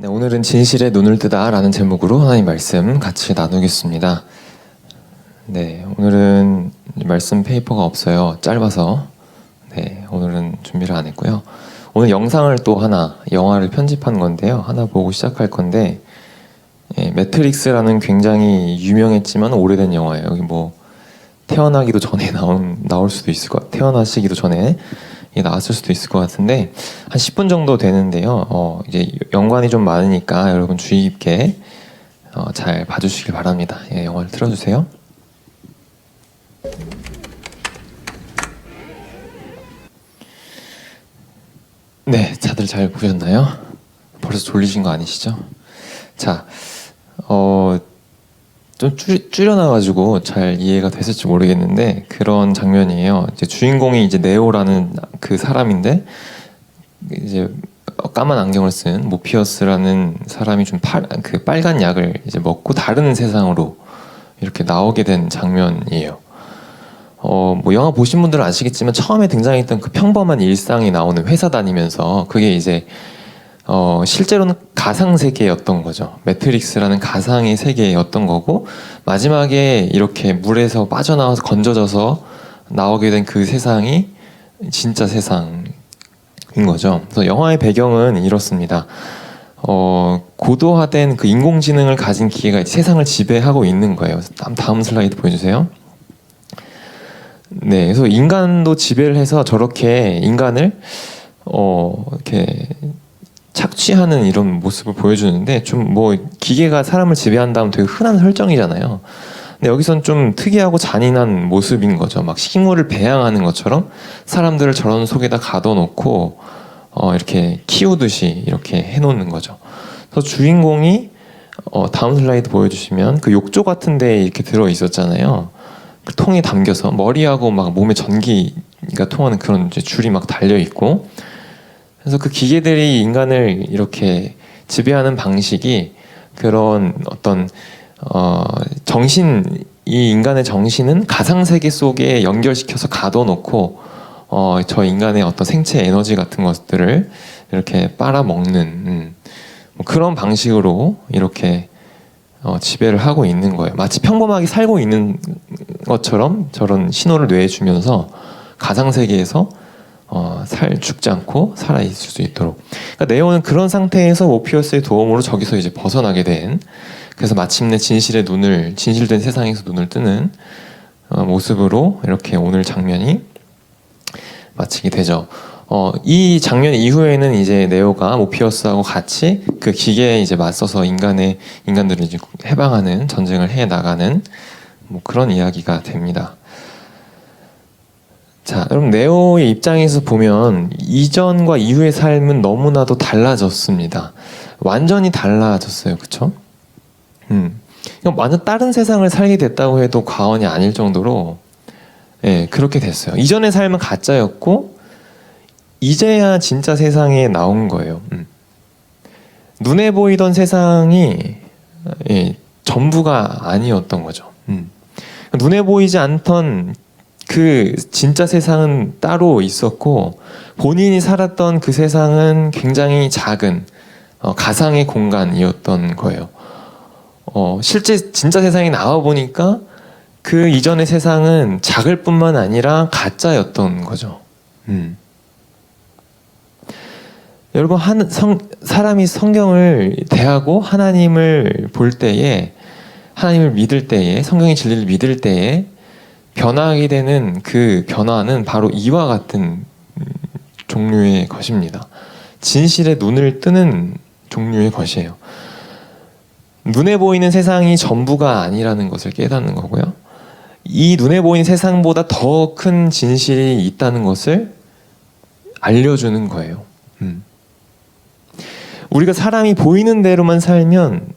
네, 오늘은 진실에 눈을 뜨다 라는 제목으로 하나님 말씀 같이 나누겠습니다. 네, 오늘은 말씀 페이퍼가 없어요. 짧아서 네, 오늘은 준비를 안 했고요. 오늘 영상을 또 하나, 영화를 편집한 건데요. 하나 보고 시작할 건데 매트릭스라는 굉장히 유명했지만 오래된 영화예요. 여기 뭐 태어나기도 전에 나올 수도 있을 것 같아요. 태어나시기도 전에 나왔을 수도 있을 것 같은데 한 10분 정도 되는데요. 이제 연관이 좀 많으니까 여러분 주의 깊게 잘 봐주시길 바랍니다. 예, 영화를 틀어주세요. 네, 다들 잘 보셨나요? 벌써 졸리신 거 아니시죠? 자, 좀 줄여놔가지고 잘 이해가 됐을지 모르겠는데 그런 장면이에요. 이제 주인공이 이제 네오라는 그 사람인데 이제 까만 안경을 쓴 모피어스라는 사람이 좀 그 빨간 약을 이제 먹고 다른 세상으로 이렇게 나오게 된 장면이에요. 뭐 영화 보신 분들은 아시겠지만 처음에 등장했던 그 평범한 일상이 나오는 회사 다니면서 그게 이제 실제로는 가상 세계였던 거죠. 매트릭스라는 가상의 세계였던 거고 마지막에 이렇게 물에서 빠져나와서 건져져서 나오게 된 그 세상이 진짜 세상인 거죠. 그래서 영화의 배경은 이렇습니다. 고도화된 그 인공지능을 가진 기계가 세상을 지배하고 있는 거예요. 다음 슬라이드 보여주세요. 네, 그래서 인간도 지배를 해서 저렇게 인간을 이렇게 착취하는 이런 모습을 보여주는데 좀 뭐 기계가 사람을 지배한다면 되게 흔한 설정이잖아요. 근데 여기선 좀 특이하고 잔인한 모습인 거죠. 막 식물을 배양하는 것처럼 사람들을 저런 속에다 가둬놓고 이렇게 키우듯이 이렇게 해놓는 거죠. 그래서 주인공이 다음 슬라이드 보여주시면 그 욕조 같은 데에 이렇게 들어 있었잖아요. 그 통에 담겨서 머리하고 막 몸에 전기가 통하는 그런 이제 줄이 막 달려 있고. 그래서 그 기계들이 인간을 이렇게 지배하는 방식이 그런 어떤 이 인간의 정신은 가상 세계 속에 연결시켜서 가둬놓고 저 인간의 어떤 생체 에너지 같은 것들을 이렇게 빨아먹는 뭐 그런 방식으로 이렇게 지배를 하고 있는 거예요. 마치 평범하게 살고 있는 것처럼 저런 신호를 뇌해주면서 가상 세계에서 죽지 않고 살아있을 수 있도록. 그러니까 네오는 그런 상태에서 모피어스의 도움으로 저기서 이제 벗어나게 된, 그래서 마침내 진실된 세상에서 눈을 뜨는 모습으로 이렇게 오늘 장면이 마치게 되죠. 이 장면 이후에는 이제 네오가 모피어스하고 같이 그 기계에 이제 맞서서 인간들을 이제 해방하는 전쟁을 해 나가는 뭐 그런 이야기가 됩니다. 자, 여러분 네오의 입장에서 보면 이전과 이후의 삶은 너무나도 달라졌습니다. 완전히 달라졌어요, 그렇죠? 완전 다른 세상을 살게 됐다고 해도 과언이 아닐 정도로 그렇게 됐어요. 이전의 삶은 가짜였고 이제야 진짜 세상에 나온 거예요. 눈에 보이던 세상이 전부가 아니었던 거죠. 눈에 보이지 않던 그 진짜 세상은 따로 있었고 본인이 살았던 그 세상은 굉장히 작은 가상의 공간이었던 거예요. 실제 진짜 세상에 나와 보니까 그 이전의 세상은 작을 뿐만 아니라 가짜였던 거죠. 여러분 사람이 성경을 대하고 하나님을 볼 때에, 하나님을 믿을 때에, 성경의 진리를 믿을 때에 변화하게 되는 그 변화는 바로 이와 같은 종류의 것입니다. 진실의 눈을 뜨는 종류의 것이에요. 눈에 보이는 세상이 전부가 아니라는 것을 깨닫는 거고요. 이 눈에 보이는 세상보다 더 큰 진실이 있다는 것을 알려주는 거예요. 우리가 사람이 보이는 대로만 살면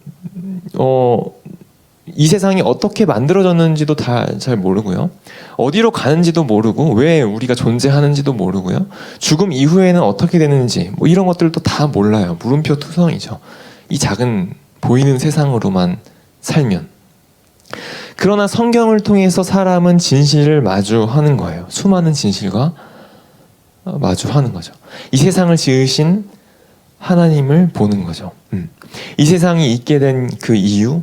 이 세상이 어떻게 만들어졌는지도 다 잘 모르고요. 어디로 가는지도 모르고 왜 우리가 존재하는지도 모르고요. 죽음 이후에는 어떻게 되는지 뭐 이런 것들도 다 몰라요. 물음표 투성이죠. 이 작은 보이는 세상으로만 살면. 그러나 성경을 통해서 사람은 진실을 마주하는 거예요. 수많은 진실과 마주하는 거죠. 이 세상을 지으신 하나님을 보는 거죠. 이 세상이 있게 된 그 이유,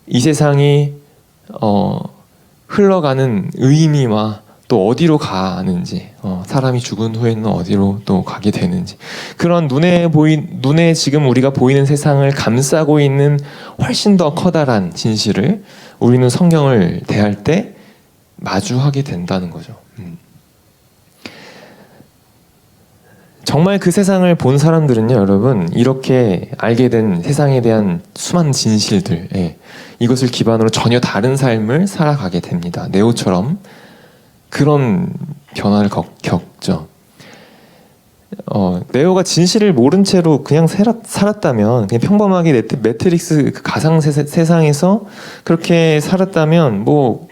이 세상이 흘러가는 의미와 또 어디로 가는지, 사람이 죽은 후에는 어디로 또 가게 되는지, 그런 눈에 지금 우리가 보이는 세상을 감싸고 있는 훨씬 더 커다란 진실을 우리는 성경을 대할 때 마주하게 된다는 거죠. 정말 그 세상을 본 사람들은요, 여러분, 이렇게 알게 된 세상에 대한 수많은 진실들, 이것을 기반으로 전혀 다른 삶을 살아가게 됩니다. 네오처럼 그런 변화를 겪죠. 네오가 진실을 모른 채로 그냥 살았다면, 그냥 평범하게 매트릭스 그 가상 세상에서 그렇게 살았다면 뭐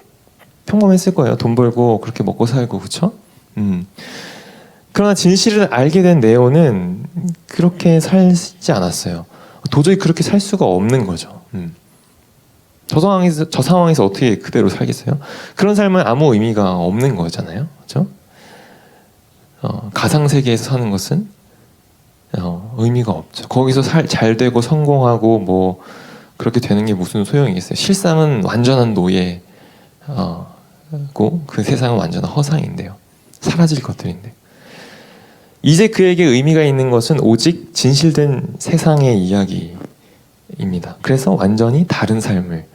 평범했을 거예요. 돈 벌고 그렇게 먹고 살고, 그렇죠? 그러나 진실을 알게 된 네오는 그렇게 살지 않았어요. 도저히 그렇게 살 수가 없는 거죠. 저 상황에서 어떻게 그대로 살겠어요? 그런 삶은 아무 의미가 없는 거잖아요. 그렇죠? 가상 세계에서 사는 것은 의미가 없죠. 거기서 잘 되고 성공하고 뭐 그렇게 되는 게 무슨 소용이 있어요? 실상은 완전한 노예고 그 세상은 완전한 허상인데요. 사라질 것들인데. 이제 그에게 의미가 있는 것은 오직 진실된 세상의 이야기입니다. 그래서 완전히 다른 삶을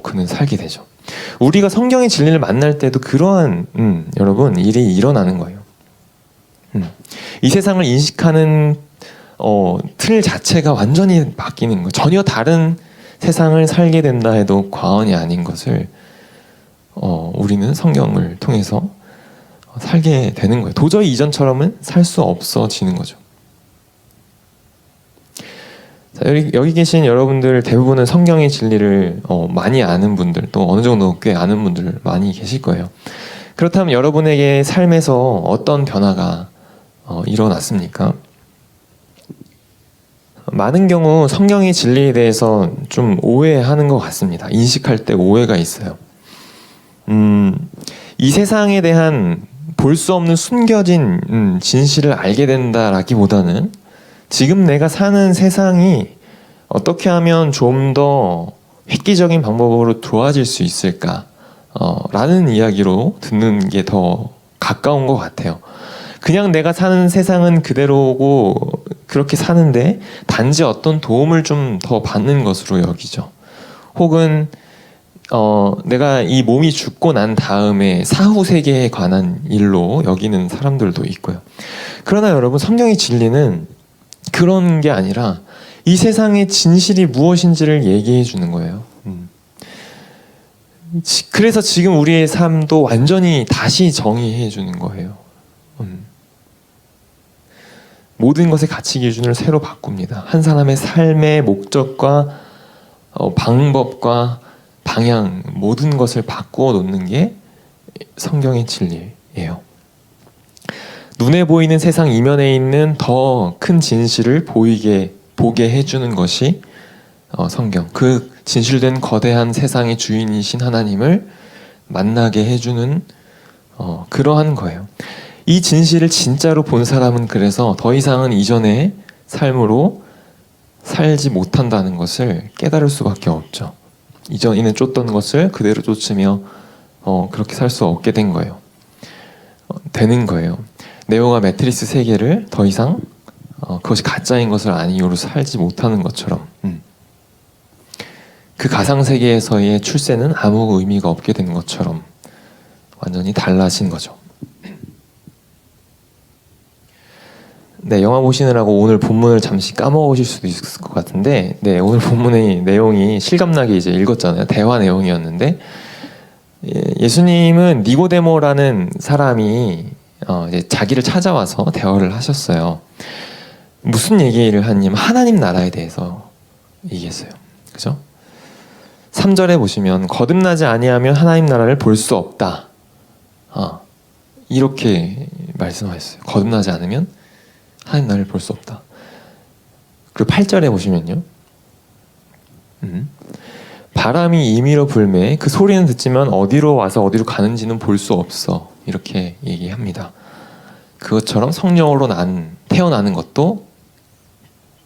그는 살게 되죠. 우리가 성경의 진리를 만날 때도 그러한 여러분 일이 일어나는 거예요. 이 세상을 인식하는 틀 자체가 완전히 바뀌는 거예요. 전혀 다른 세상을 살게 된다 해도 과언이 아닌 것을 우리는 성경을 통해서 살게 되는 거예요. 도저히 이전처럼은 살 수 없어지는 거죠. 자, 여기 계신 여러분들 대부분은 성경의 진리를 많이 아는 분들, 또 어느 정도 꽤 아는 분들 많이 계실 거예요. 그렇다면 여러분에게 삶에서 어떤 변화가 일어났습니까? 많은 경우 성경의 진리에 대해서 좀 오해하는 것 같습니다. 인식할 때 오해가 있어요. 이 세상에 대한 볼 수 없는 숨겨진 진실을 알게 된다라기보다는 지금 내가 사는 세상이 어떻게 하면 좀 더 획기적인 방법으로 좋아질 수 있을까? 라는 이야기로 듣는 게 더 가까운 것 같아요. 그냥 내가 사는 세상은 그대로고 그렇게 사는데 단지 어떤 도움을 좀 더 받는 것으로 여기죠. 혹은 내가 이 몸이 죽고 난 다음에 사후 세계에 관한 일로 여기는 사람들도 있고요. 그러나 여러분, 성경의 진리는 그런 게 아니라 이 세상의 진실이 무엇인지를 얘기해 주는 거예요. 그래서 지금 우리의 삶도 완전히 다시 정의해 주는 거예요. 모든 것의 가치 기준을 새로 바꿉니다. 한 사람의 삶의 목적과 방법과 방향, 모든 것을 바꾸어 놓는 게 성경의 진리예요. 눈에 보이는 세상 이면에 있는 더 큰 진실을 보게 해주는 것이 성경. 그 진실된 거대한 세상의 주인이신 하나님을 만나게 해주는 그러한 거예요. 이 진실을 진짜로 본 사람은 그래서 더 이상은 이전의 삶으로 살지 못한다는 것을 깨달을 수밖에 없죠. 이전에는 쫓던 것을 그대로 쫓으며 그렇게 살 수 없게 된 거예요. 되는 거예요. 네오가 매트리스 세계를 더 이상 그것이 가짜인 것을 아는 이유로 살지 못하는 것처럼 그 가상 세계에서의 출세는 아무 의미가 없게 된 것처럼 완전히 달라진 거죠. 네, 영화 보시느라고 오늘 본문을 잠시 까먹으실 수도 있을 것 같은데, 네, 오늘 본문의 내용이 실감나게 이제 읽었잖아요. 대화 내용이었는데, 예수님은 니고데모라는 사람이 이제 자기를 찾아와서 대화를 하셨어요. 무슨 얘기를 하냐면 하나님 나라에 대해서 얘기했어요. 그죠? 3절에 보시면 거듭나지 아니하면 하나님 나라를 볼 수 없다. 이렇게 말씀하셨어요. 거듭나지 않으면 하나님 나라를 볼 수 없다. 그리고 8절에 보시면요. 바람이 임의로 불매 그 소리는 듣지만 어디로 와서 어디로 가는지는 볼 수 없어. 이렇게 얘기합니다. 그것처럼 성령으로 태어나는 것도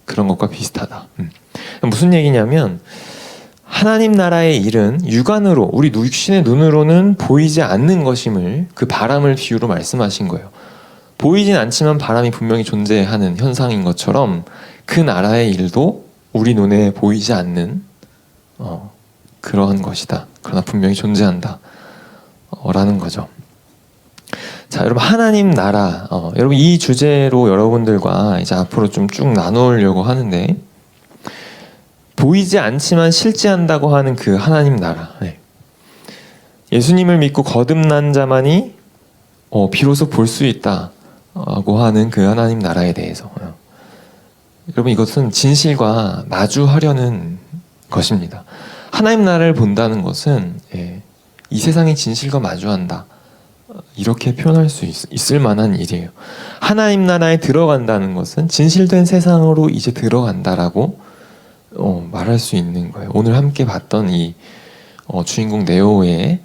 그런 것과 비슷하다. 무슨 얘기냐면 하나님 나라의 일은 육안으로 우리 육신의 눈으로는 보이지 않는 것임을 그 바람을 비유로 말씀하신 거예요. 보이진 않지만 바람이 분명히 존재하는 현상인 것처럼 그 나라의 일도 우리 눈에 보이지 않는 그러한 것이다. 그러나 분명히 존재한다. 라는 거죠. 자, 여러분 하나님 나라 여러분 이 주제로 여러분들과 이제 앞으로 좀 쭉 나누려고 하는데 보이지 않지만 실제한다고 하는 그 하나님 나라. 예수님을 믿고 거듭난 자만이 비로소 볼 수 있다고 하는 그 하나님 나라에 대해서 여러분 이것은 진실과 마주하려는 것입니다. 하나님 나라를 본다는 것은 이 세상의 진실과 마주한다. 이렇게 표현할 수 있을 만한 일이에요. 하나님 나라에 들어간다는 것은 진실된 세상으로 이제 들어간다라고 말할 수 있는 거예요. 오늘 함께 봤던 이 주인공 네오의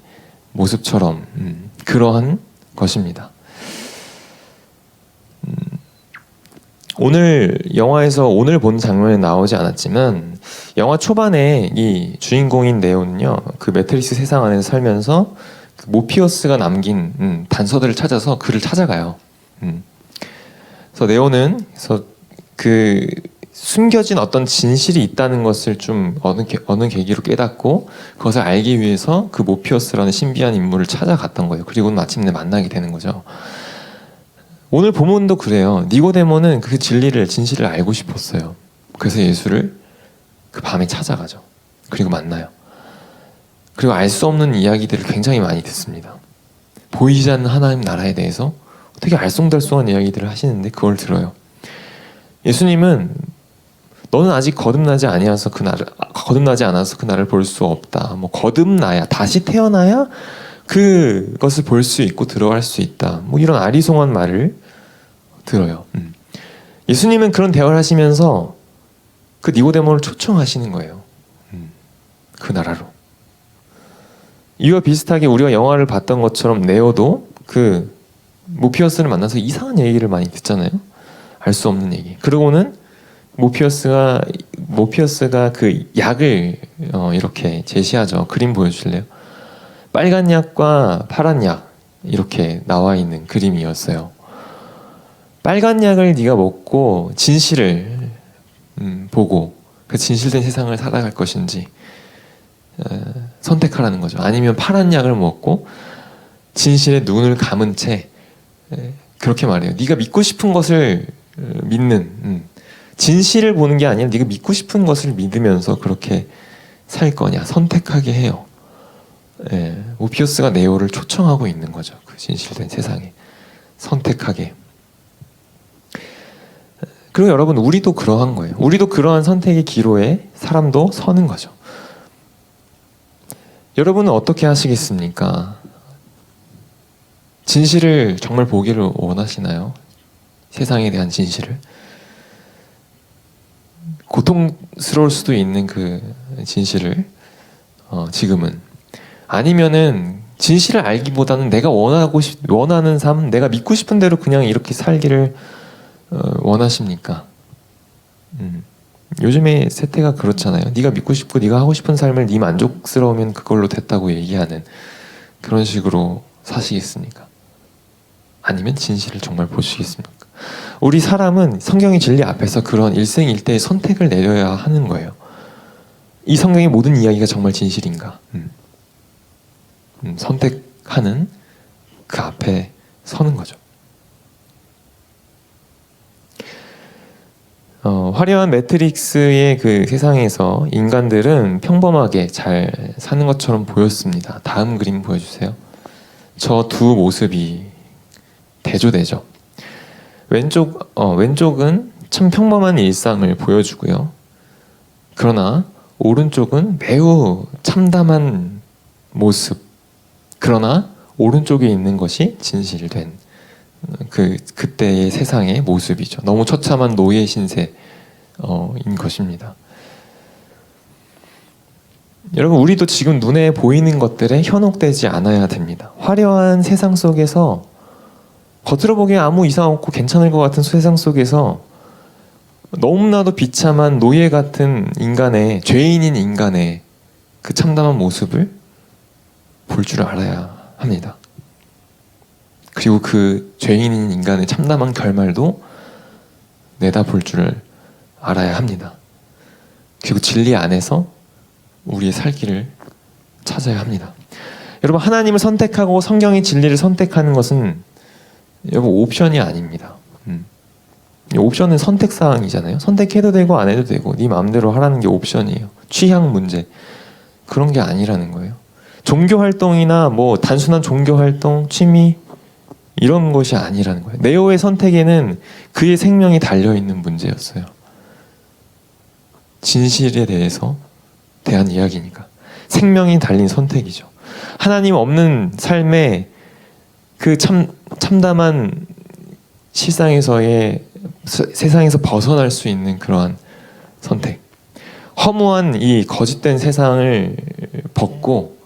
모습처럼 그러한 것입니다. 오늘 영화에서 오늘 본 장면에 나오지 않았지만 영화 초반에 이 주인공인 네오는요 그 매트릭스 세상 안에서 살면서 그 모피어스가 남긴 단서들을 찾아서 그를 찾아가요. 그래서 네오는 그 숨겨진 어떤 진실이 있다는 것을 좀 어느 계기로 깨닫고 그것을 알기 위해서 그 모피어스라는 신비한 인물을 찾아갔던 거예요. 그리고는 마침내 만나게 되는 거죠. 오늘 본문도 그래요. 니고데모는 그 진실을 알고 싶었어요. 그래서 예수를 그 밤에 찾아가죠. 그리고 만나요. 그리고 알 수 없는 이야기들을 굉장히 많이 듣습니다. 보이지 않는 하나님 나라에 대해서 되게 알쏭달쏭한 이야기들을 하시는데 그걸 들어요. 예수님은 너는 아직 거듭나지 않아서 그 날을 볼 수 없다. 뭐 거듭나야 다시 태어나야 그것을 볼 수 있고 들어갈 수 있다. 뭐 이런 아리송한 말을 들어요. 예수님은 그런 대화를 하시면서 그 니고데모를 초청하시는 거예요. 그 나라로. 이와 비슷하게 우리가 영화를 봤던 것처럼 네오도 그 모피어스를 만나서 이상한 얘기를 많이 듣잖아요. 알 수 없는 얘기. 그러고는 모피어스가 그 약을 이렇게 제시하죠. 그림 보여줄래요? 빨간 약과 파란 약 이렇게 나와 있는 그림이었어요. 빨간 약을 네가 먹고 진실을 보고 그 진실된 세상을 살아갈 것인지 선택하라는 거죠. 아니면 파란 약을 먹고 진실의 눈을 감은 채 그렇게 말해요. 네가 믿고 싶은 것을 믿는 진실을 보는 게 아니라 네가 믿고 싶은 것을 믿으면서 그렇게 살 거냐 선택하게 해요. 모피어스가 네오를 초청하고 있는 거죠. 그 진실된 세상에 선택하게. 그리고 여러분 우리도 그러한 거예요. 우리도 그러한 선택의 기로에 사람도 서는 거죠. 여러분은 어떻게 하시겠습니까? 진실을 정말 보기를 원하시나요? 세상에 대한 진실을. 고통스러울 수도 있는 그 진실을 지금은. 아니면은 진실을 알기보다는 내가 원하는 삶, 내가 믿고 싶은 대로 그냥 이렇게 살기를 원하십니까? 요즘의 세태가 그렇잖아요. 네가 믿고 싶고 네가 하고 싶은 삶을 네 만족스러우면 그걸로 됐다고 얘기하는 그런 식으로 사시겠습니까? 아니면 진실을 정말 보시겠습니까? 우리 사람은 성경의 진리 앞에서 그런 일생일대의 선택을 내려야 하는 거예요. 이 성경의 모든 이야기가 정말 진실인가? 선택하는 그 앞에 서는 거죠. 화려한 매트릭스의 그 세상에서 인간들은 평범하게 잘 사는 것처럼 보였습니다. 다음 그림 보여주세요. 저 두 모습이 대조되죠. 왼쪽은 참 평범한 일상을 보여주고요. 그러나 오른쪽은 매우 참담한 모습. 그러나 오른쪽에 있는 것이 진실된 그때의 세상의 모습이죠. 너무 처참한 노예 신세인 것입니다. 여러분 우리도 지금 눈에 보이는 것들에 현혹되지 않아야 됩니다. 화려한 세상 속에서 겉으로 보기에 아무 이상 없고 괜찮을 것 같은 세상 속에서 너무나도 비참한 노예 같은 인간의, 죄인인 인간의 그 참담한 모습을 볼 줄 알아야 합니다. 그리고 그 죄인인 인간의 참담한 결말도 내다볼 줄 알아야 합니다. 그리고 진리 안에서 우리의 살기를 찾아야 합니다. 여러분, 하나님을 선택하고 성경의 진리를 선택하는 것은 여러분 옵션이 아닙니다. 옵션은 선택사항이잖아요. 선택해도 되고 안 해도 되고 네 마음대로 하라는 게 옵션이에요. 취향 문제 그런 게 아니라는 거예요. 종교 활동이나 뭐 단순한 종교 활동, 취미 이런 것이 아니라는 거예요. 네오의 선택에는 그의 생명이 달려있는 문제였어요. 진실에 대해서 대한 이야기니까. 생명이 달린 선택이죠. 하나님 없는 삶에 그 참담한 세상에서 벗어날 수 있는 그러한 선택. 허무한 이 거짓된 세상을 벗고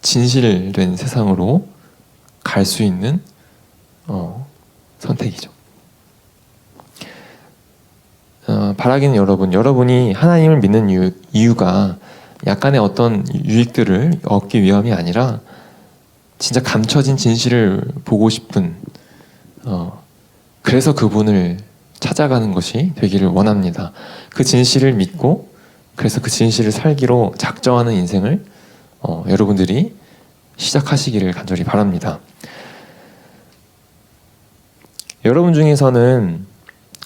진실된 세상으로 갈 수 있는 선택이죠. 바라기는 여러분이 하나님을 믿는 이유가 약간의 어떤 유익들을 얻기 위함이 아니라 진짜 감춰진 진실을 보고 싶은 그래서 그분을 찾아가는 것이 되기를 원합니다. 그 진실을 믿고 그래서 그 진실을 살기로 작정하는 인생을 여러분들이 시작하시기를 간절히 바랍니다. 여러분 중에서는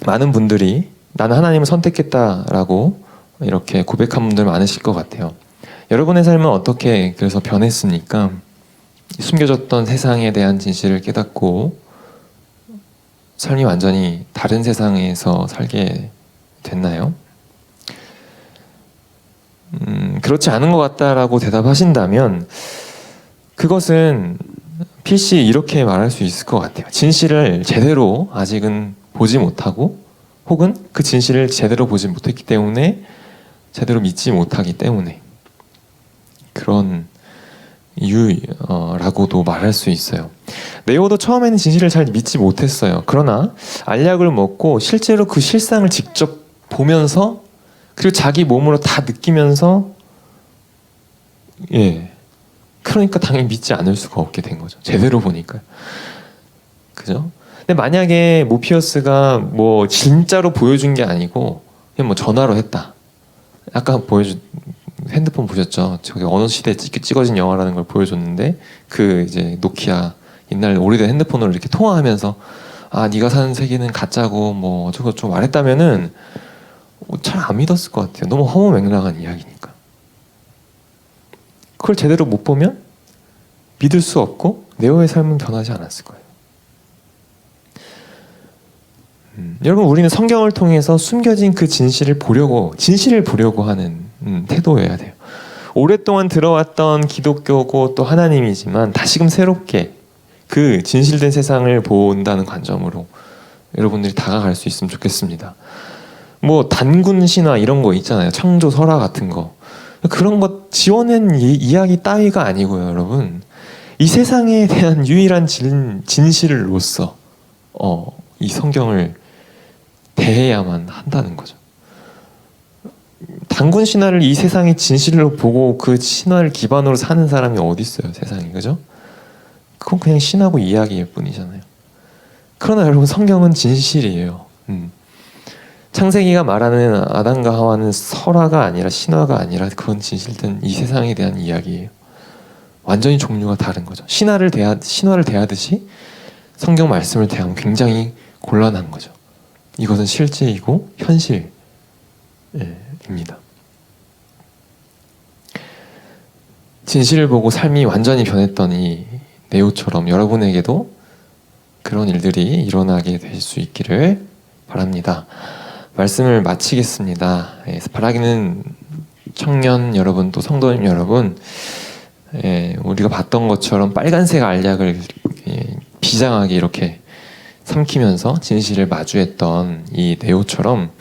많은 분들이 나는 하나님을 선택했다라고 이렇게 고백한 분들 많으실 것 같아요. 여러분의 삶은 어떻게 그래서 변했습니까? 숨겨졌던 세상에 대한 진실을 깨닫고 삶이 완전히 다른 세상에서 살게 됐나요? 그렇지 않은 것 같다라고 대답하신다면 그것은 필시 이렇게 말할 수 있을 것 같아요. 진실을 제대로 아직은 보지 못하고 혹은 그 진실을 제대로 보지 못했기 때문에 제대로 믿지 못하기 때문에 그런 이유라고도 말할 수 있어요. 네오도 처음에는 진실을 잘 믿지 못했어요. 그러나 알약을 먹고 실제로 그 실상을 직접 보면서 그리고 자기 몸으로 다 느끼면서 그러니까 당연히 믿지 않을 수가 없게 된 거죠. 제대로 보니까요. 그죠? 근데 만약에 모피어스가 뭐 진짜로 보여준 게 아니고 그냥 뭐 전화로 했다. 아까 핸드폰 보셨죠? 저기 어느 시대에 찍어진 영화라는 걸 보여줬는데 그 이제 노키아 옛날 오래된 핸드폰으로 이렇게 통화하면서 아 네가 사는 세계는 가짜고 뭐 어쩌고 좀 말했다면은 잘 안 믿었을 것 같아요. 너무 허무맹랑한 이야기니까. 그걸 제대로 못 보면 믿을 수 없고 네오의 삶은 변하지 않았을 거예요. 여러분 우리는 성경을 통해서 숨겨진 그 진실을 보려고 하는 태도여야 돼요. 오랫동안 들어왔던 기독교고 또 하나님이지만 다시금 새롭게 그 진실된 세상을 본다는 관점으로 여러분들이 다가갈 수 있으면 좋겠습니다. 뭐 단군 신화 이런 거 있잖아요. 창조 설화 같은 거. 그런 것 지어낸 이야기 따위가 아니고요, 여러분. 이 세상에 대한 유일한 진실로서 이 성경을 대해야만 한다는 거죠. 단군 신화를 이 세상의 진실로 보고 그 신화를 기반으로 사는 사람이 어디 있어요, 세상에, 그죠? 그건 그냥 신하고 이야기일 뿐이잖아요. 그러나 여러분 성경은 진실이에요. 창세기가 말하는 아담과 하와는 설화가 아니라 신화가 아니라 그건 진실된 이 세상에 대한 이야기예요. 완전히 종류가 다른 거죠. 신화를 대하듯이 성경 말씀을 대하면 굉장히 곤란한 거죠. 이것은 실제이고 현실입니다. 진실을 보고 삶이 완전히 변했던 이 네오처럼 여러분에게도 그런 일들이 일어나게 될 수 있기를 바랍니다. 말씀을 마치겠습니다. 바라기는 청년 여러분 또 성도님 여러분, 우리가 봤던 것처럼 빨간색 알약을 비장하게 이렇게 삼키면서 진실을 마주했던 이 네오처럼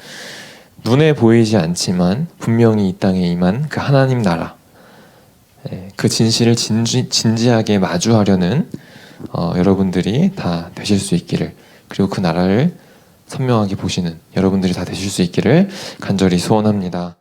눈에 보이지 않지만 분명히 이 땅에 임한 그 하나님 나라, 그 진실을 진지하게 마주하려는 여러분들이 다 되실 수 있기를, 그리고 그 나라를 선명하게 보시는 여러분들이 다 되실 수 있기를 간절히 소원합니다.